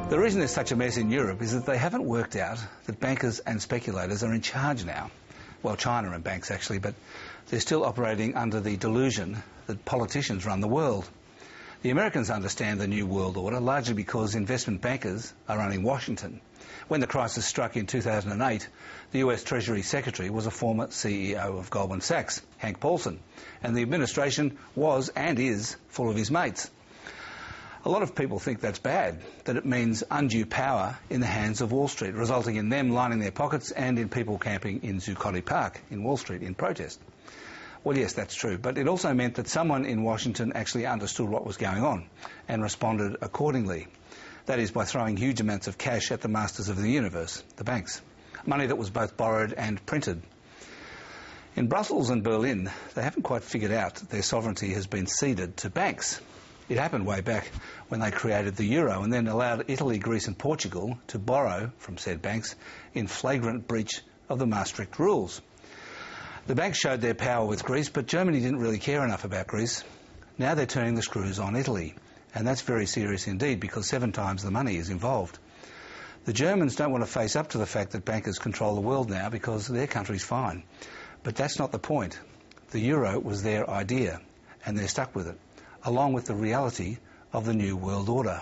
The reason there's such a mess in Europe is that they haven't worked out that bankers and speculators are in charge now. Well, China and banks actually, but they're still operating under the delusion that politicians run the world. The Americans understand the new world order largely because investment bankers are running Washington. When the crisis struck in 2008, the US Treasury Secretary was a former CEO of Goldman Sachs, Hank Paulson, and the administration was and is full of his mates. A lot of people think that's bad, that it means undue power in the hands of Wall Street, resulting in them lining their pockets and in people camping in Zuccotti Park in Wall Street in protest. Well, yes, that's true, but it also meant that someone in Washington actually understood what was going on and responded accordingly. That is, by throwing huge amounts of cash at the masters of the universe, the banks. Money that was both borrowed and printed. In Brussels and Berlin, they haven't quite figured out that their sovereignty has been ceded to banks. It happened way back when they created the euro and then allowed Italy, Greece and Portugal to borrow from said banks in flagrant breach of the Maastricht rules. The banks showed their power with Greece, but Germany didn't really care enough about Greece. Now they're turning the screws on Italy, and that's very serious indeed because 7 times the money is involved. The Germans don't want to face up to the fact that bankers control the world now because their country's fine. But that's not the point. The euro was their idea, and they're stuck with it, along with the reality of the new world order.